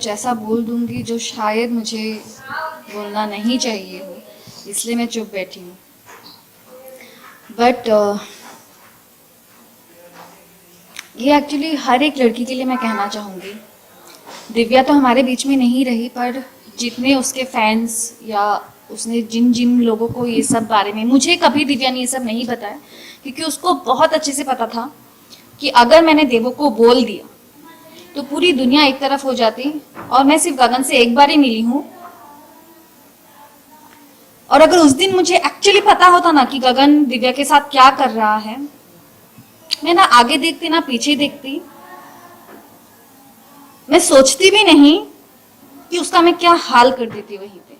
कुछ ऐसा बोल दूंगी जो शायद मुझे बोलना नहीं चाहिए हो, इसलिए मैं चुप बैठी हूँ। बट ये एक्चुअली हर एक लड़की के लिए मैं कहना चाहूँगी। दिव्या तो हमारे बीच में नहीं रही, पर जितने उसके फैंस या उसने जिन जिन लोगों को ये सब बारे में, मुझे कभी दिव्या ने ये सब नहीं बताया, क्योंकि उसको बहुत अच्छे से पता था कि अगर मैंने देवो को बोल दिया तो पूरी दुनिया एक तरफ हो जाती, और मैं सिर्फ गगन से एक बार ही मिली हूँ। और अगर उस दिन मुझे एक्चुअली पता होता ना कि गगन दिव्या के साथ क्या कर रहा है, मैं ना आगे देखती ना पीछे देखती, मैं सोचती भी नहीं कि उसका मैं क्या हाल कर देती वहीं पे।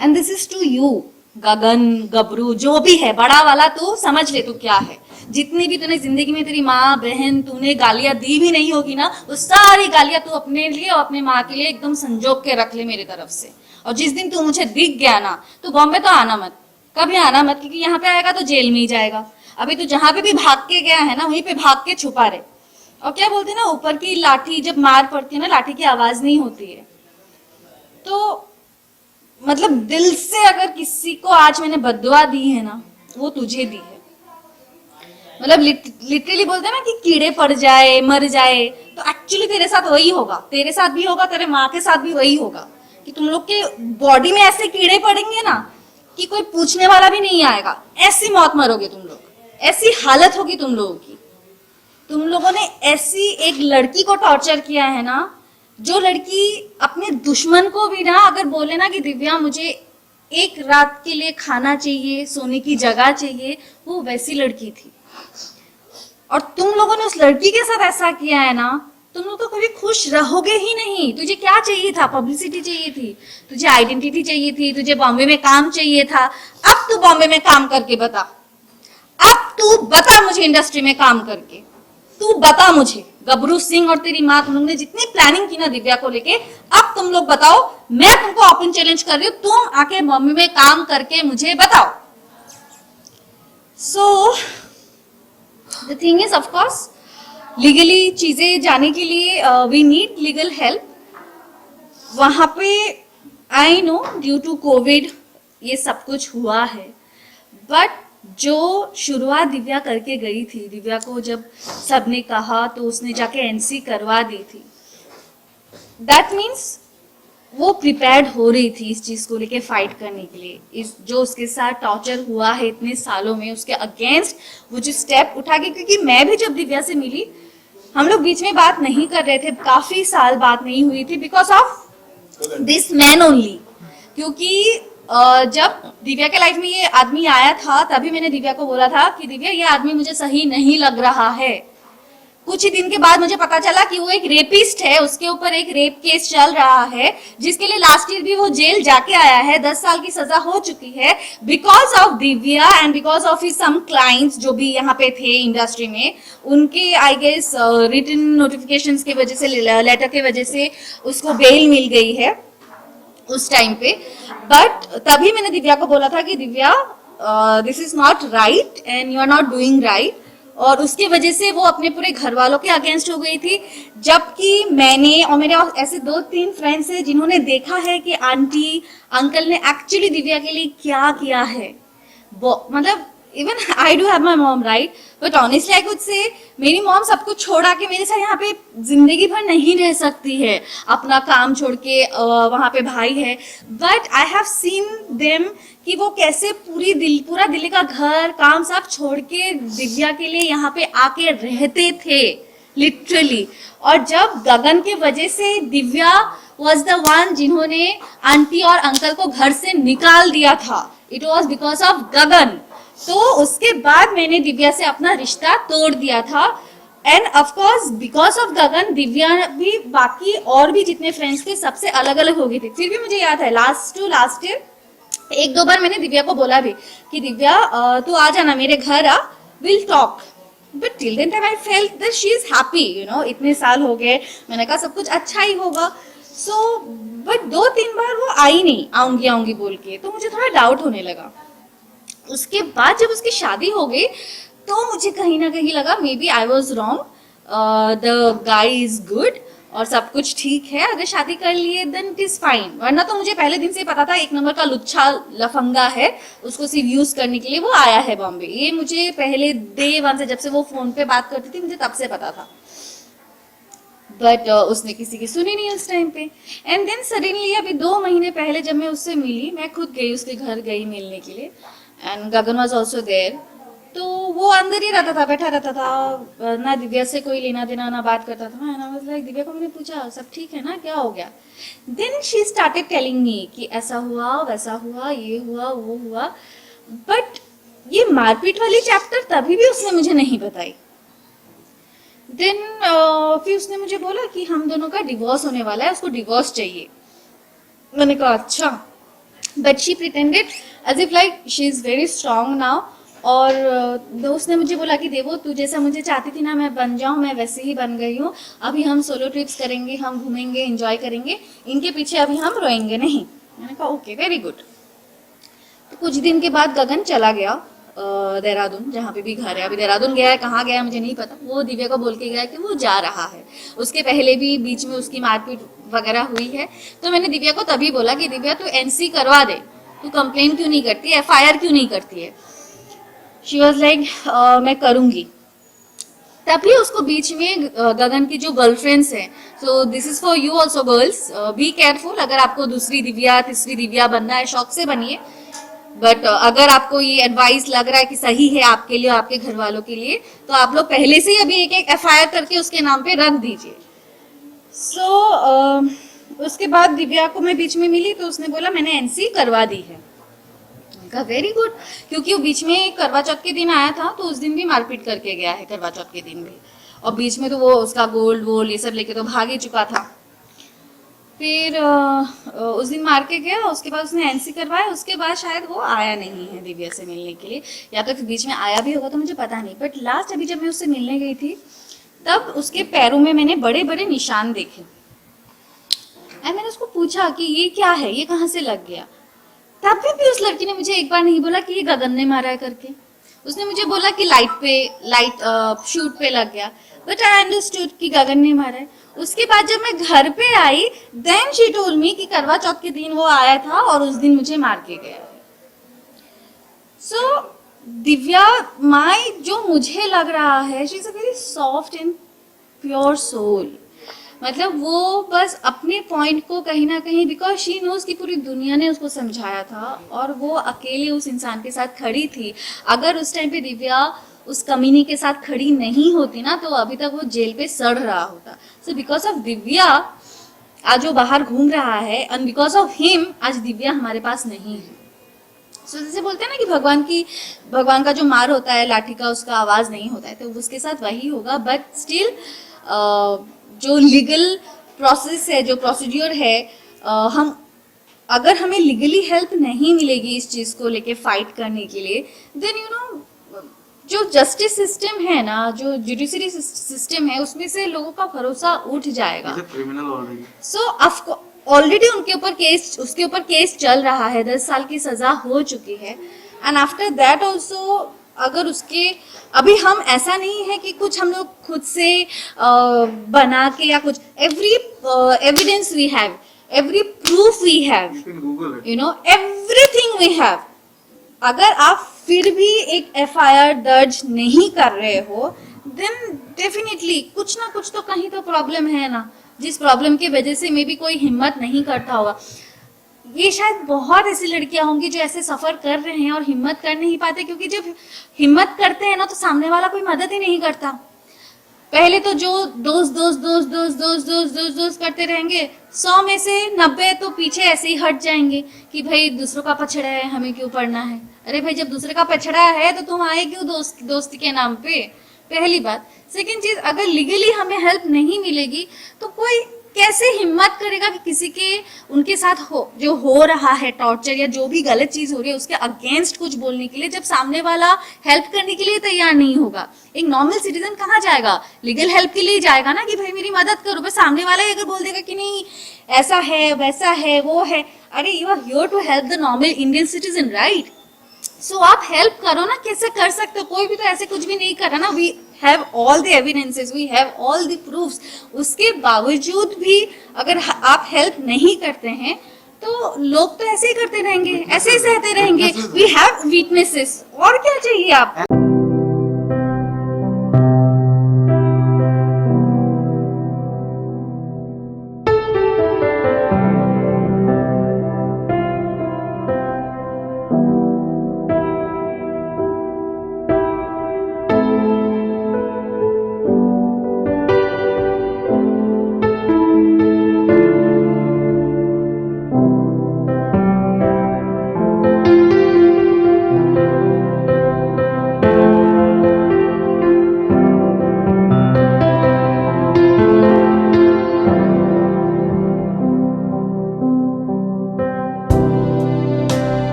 And this is to you Gagan, गबरू, जो भी है बड़ा वाला, तू समझ ले तू क्या है। जितनी भी तूने जिंदगी में तेरी माँ बहन तूने गालियां दी भी नहीं होगी ना, वो सारी गालियां तू अपने लिए और अपने माँ के लिए एकदम संजोग के रख ले मेरी तरफ से। और जिस दिन तू मुझे दिख गया ना, तो बॉम्बे तो आना मत, कभी आना मत, क्योंकि यहाँ पे आएगा तो जेल में ही जाएगा। अभी तू जहां पे भी भाग के गया है ना, वहीं पे भाग के छुपा रहे। और क्या बोलते हैं ना, ऊपर की लाठी जब मार पड़ती है ना, लाठी की आवाज नहीं होती है। तो मतलब दिल से अगर किसी को आज मैंने बद्दुआ दी है ना, वो तुझे दी है। मतलब लिटरली बोलते हैं ना कि कीड़े पड़ जाए मर जाए, तो एक्चुअली तेरे साथ वही होगा, तेरे साथ भी होगा, तेरे माँ के साथ भी वही होगा, कि तुम लोग के बॉडी में ऐसे कीड़े पड़ेंगे ना कि कोई पूछने वाला भी नहीं आएगा। ऐसी मौत मरोगे तुम लोग, ऐसी हालत होगी तुम लोगों की। तुम लोगों ने ऐसी एक लड़की को टॉर्चर किया है ना, जो लड़की अपने दुश्मन को भी ना अगर बोले ना कि दिव्या मुझे एक रात के लिए खाना चाहिए, सोने की जगह चाहिए, वो वैसी लड़की थी। और तुम लोगों ने उस लड़की के साथ ऐसा किया है ना, तुम लोग तो कभी खुश रहोगे ही नहीं। तुझे क्या चाहिए था? पब्लिसिटी चाहिए थी, तुझे आइडेंटिटी चाहिए थी, तुझे बॉम्बे में काम चाहिए था। अब तू बॉम्बे में काम करके बता, अब तू बता मुझे इंडस्ट्री में काम करके, तू बता मुझे। गबरू सिंह और तेरी माँ, तुम लोग ने जितनी प्लानिंग की ना दिव्या को लेके, अब तुम लोग बताओ। मैं तुमको ओपन चैलेंज कर रही हूँ, तुम आके बॉम्बे में काम करके मुझे बताओ। So the thing is, of course legally चीजें जाने के लिए वी नीड लीगल हेल्प। वहां पे I know due to covid ये सब कुछ हुआ है, बट जो शुरुआत दिव्या करके गई थी, दिव्या को जब सबने कहा तो उसने जाके एनसी करवा दी थी। दैट मीन्स वो प्रिपेयर्ड हो रही थी इस चीज को लेके फाइट करने के लिए। इस जो उसके साथ टॉर्चर हुआ है इतने सालों में, उसके अगेंस्ट वो जो स्टेप उठा के, क्योंकि मैं भी जब दिव्या से मिली, हम लोग बीच में बात नहीं कर रहे थे, काफी साल बात नहीं हुई थी, because of this man only. क्योंकि जब दिव्या के लाइफ में ये आदमी आया था, तभी मैंने दिव्या को बोला था कि दिव्या ये आदमी मुझे सही नहीं लग रहा है। कुछ ही दिन के बाद मुझे पता चला कि वो एक रेपिस्ट है, उसके ऊपर एक रेप केस चल रहा है, जिसके लिए लास्ट ईयर भी वो जेल जाके आया है, 10 साल की सजा हो चुकी है, because of Divya and because of his some clients जो भी यहाँ पे थे इंडस्ट्री में, उनके आई गेस रिटन नोटिफिकेशंस की वजह से, लेटर की वजह से उसको बेल मिल गई है उस टाइम पे। बट तभी मैंने दिव्या को बोला था कि Divya this is not right and you are not doing right. और उसके वजह से वो अपने पूरे घर वालों के अगेंस्ट हो गई थी। जबकि मैंने और मेरे ऐसे 2-3 फ्रेंड्स हैं जिन्होंने देखा है कि आंटी अंकल ने एक्चुअली दिव्या के लिए क्या किया है। मतलब even I do have my mom right, but honestly I could say मेरी मॉम सब कुछ छोड़ा के मेरे साथ यहाँ पे जिंदगी भर नहीं रह सकती है, अपना काम छोड़ के। वहाँ पे भाई है, but I have seen them कि वो कैसे पूरा दिल्ली का घर काम सब छोड़ के दिव्या के लिए यहाँ पे आके रहते थे लिटरली। और जब गगन के वजह से दिव्या वॉज द वन जिन्होंने आंटी और अंकल को घर से निकाल दिया था, इट वॉज बिकॉज ऑफ गगन। तो उसके बाद मैंने दिव्या से अपना रिश्ता तोड़ दिया था। And of course because of Gagan, Divya भी बाकी और भी जितने फ्रेंड्स थे सबसे अलग अलग हो गई थी। फिर भी मुझे याद है लास्ट ईयर 1-2 बार मैंने दिव्या को बोला भी कि दिव्या तू आ जाना मेरे घर, आ, will talk. But till then time I felt that she is happy, you know, इतने साल हो गए, मैंने कहा सब कुछ अच्छा ही होगा। सो बट 2-3 बार वो आई नहीं, आऊंगी बोल के, तो मुझे थोड़ा डाउट होने लगा। उसके बाद जब उसकी शादी हो गई तो मुझे कहीं ना कहीं लगा maybe I was wrong, the guy is good. और सब कुछ ठीक है, अगर शादी कर लिए देन इट इज फाइन, वरना तो मुझे पहले दिन से पता था एक नंबर का लुच्छा लफंगा है, उसको सिर्फ यूज करने के लिए वो आया है बॉम्बे। ये मुझे पहले डे वन से, जब से वो फोन पे बात करती थी, मुझे तब से पता था। बट उसने किसी की सुनी नहीं उस टाइम पे। एंड देन सडनली अभी 2 महीने पहले जब मैं उससे मिली, मैं खुद गई उसके घर गई मिलने के लिए, and Gagan was also there. तो वो अंदर ही रहता था, बैठा रहता था, ना दिव्या से कोई लेना देना, ना बात करता था। And I was like, Divya को मैंने पूछा सब ठीक है ना, क्या हो गया? Then she started telling me कि ऐसा हुआ वैसा हुआ, ये हुआ वो हुआ। बट ये मारपीट वाली चैप्टर तभी भी उसने मुझे नहीं बताई। देन फिर उसने मुझे बोला कि हम दोनों का डिवोर्स होने वाला है, उसको डिवोर्स चाहिए। मैंने कहा अच्छा, but she pretended as if like she is very strong now. और उसने मुझे बोला कि देवो तू जैसा मुझे चाहती थी ना मैं बन जाऊं, मैं वैसे ही बन गई हूँ। अभी हम सोलो ट्रिप्स करेंगे, हम घूमेंगे, एंजॉय करेंगे, इनके पीछे अभी हम रोएंगे नहीं। मैंने कहा ओके वेरी गुड। तो कुछ दिन के बाद गगन चला गया देहरादून, जहाँ पे भी घर है। अभी देहरादून गया है, कहाँ गया है मुझे नहीं पता। वो दिव्या को बोल के गया कि वो जा रहा है। उसके पहले भी बीच में उसकी मारपीट वगैरह हुई है। तो मैंने दिव्या को तभी बोला कि दिव्या तू एनसी करवा दे, तू कंप्लेन क्यों नहीं करती, एफआईआर क्यों नहीं करती है। शी वॉज लाइक मैं करूंगी। तभी उसको बीच में गगन की जो गर्लफ्रेंड्स हैं, so this is for you also girls, be careful. अगर आपको दूसरी दिव्या तीसरी दिव्या बनना है, शौक से बनिए, बट अगर आपको ये एडवाइस लग रहा है कि सही है आपके लिए और आपके घर वालों के लिए, तो आप लोग पहले से ही अभी एक एक एफआईआर करके उसके नाम पे रख दीजिए। सो उसके बाद दिव्या को मैं बीच में मिली तो उसने बोला मैंने एनसी करवा दी है। कहा वेरी गुड, क्योंकि वो बीच में करवा चौथ के दिन आया था, तो उस दिन भी मारपीट करके गया है, करवा चौथ के दिन भी। और बीच में तो वो उसका गोल्ड वोल्ड ये सब लेके तो भाग ही चुका था। फिर उस दिन मार के गया, उसके बाद उसने एनसी करवाया। उसके बाद शायद वो आया नहीं है दिव्या से मिलने के लिए, या तो फिर बीच में आया भी होगा तो मुझे पता नहीं। बट लास्ट अभी जब मैं उससे मिलने गई थी तब उसके पैरों में मैंने बड़े बड़े निशान देखे। एंड मैंने उसको पूछा कि ये क्या है, ये कहाँ से लग गया। तब भी उस लड़की ने मुझे एक बार नहीं बोला कि ये गगन ने मारा है करके। उसने मुझे बोला कि लाइट शूट पे लग गया, बट आई अंडरस्टूड कि गगन ने मारा है। उसके बाद जब मैं घर पे आई, देन शी टोल्ड मी कि करवा चौथ के दिन वो आया था और उस दिन मुझे मार के गया। सो दिव्या माई जो मुझे लग रहा है, she is a very soft and pure soul. मतलब वो बस अपने पॉइंट को कहीं ना कहीं, बिकॉज शी नोज कि पूरी दुनिया ने उसको समझाया था और वो अकेले उस इंसान के साथ खड़ी थी। अगर उस टाइम पे दिव्या उस कमीनी के साथ खड़ी नहीं होती ना, तो अभी तक वो जेल पे सड़ रहा होता। सो बिकॉज ऑफ दिव्या आज वो बाहर घूम रहा है, एंड बिकॉज ऑफ हिम आज दिव्या हमारे पास नहीं है। सो जैसे बोलते हैं ना कि भगवान का जो मार होता है लाठी का, उसका आवाज नहीं होता है, तो उसके साथ वही होगा। बट स्टिल जो लीगल प्रोसेस है, जो प्रोसीड्यूर है, हम अगर हमें लीगली हेल्प नहीं मिलेगी इस चीज को लेके फाइट करने के लिए, देन यू नो जो जस्टिस सिस्टम है ना, जो जुडिशरी सिस्टम है, उसमें से लोगों का भरोसा उठ जाएगा। सो ऑलरेडी उसके ऊपर केस चल रहा है, 10 साल की सजा हो चुकी है। एंड आफ्टर दैट ऑल्सो अगर उसके अभी हम ऐसा नहीं है कि कुछ हम लोग खुद से बना के या कुछ, every evidence we have, every proof we have, you know everything we have. अगर आप फिर भी एक एफआईआर दर्ज नहीं कर रहे हो, देन डेफिनेटली कुछ ना कुछ तो कहीं तो प्रॉब्लम है ना, जिस प्रॉब्लम की वजह से मे बी कोई हिम्मत नहीं करता होगा। ये शायद बहुत ऐसी लड़कियां होंगी जो ऐसे सफर कर रहे हैं और हिम्मत कर नहीं पाते, क्योंकि जब हिम्मत करते हैं ना तो सामने वाला कोई मदद ही नहीं करता। पहले तो जो दोस्त करते रहेंगे, 100 में से 90 तो पीछे ऐसे ही हट जाएंगे कि भाई दूसरों का पछड़ा है, हमें क्यों पढ़ना है। अरे भाई जब दूसरे का पछड़ा है तो तुम आए क्यों दोस्ती के नाम पे, पहली बात। सेकंड चीज, अगर लीगली हमें हेल्प नहीं मिलेगी तो कोई कैसे हिम्मत करेगा कि किसी के उनके साथ जो हो रहा है टॉर्चर या जो भी गलत चीज हो रही है उसके अगेंस्ट कुछ बोलने के लिए, जब सामने वाला हेल्प करने के लिए तैयार नहीं होगा। एक नॉर्मल सिटीजन कहाँ जाएगा, लीगल हेल्प के लिए जाएगा ना कि भाई मेरी मदद करो। बस सामने वाला ही अगर बोल देगा कि नहीं ऐसा है वैसा है वो है, अरे you are here to help the normal Indian citizen, right. So आप हेल्प करो ना, कैसे कर सकते हो, कोई भी तो ऐसे कुछ भी नहीं कर रहा ना। We have all the evidences, we have all the proofs, उसके बावजूद भी अगर आप हेल्प नहीं करते हैं तो लोग तो ऐसे ही करते रहेंगे, ऐसे ही सहते रहेंगे। वी हैव वीकनेसेस, और क्या चाहिए आपको।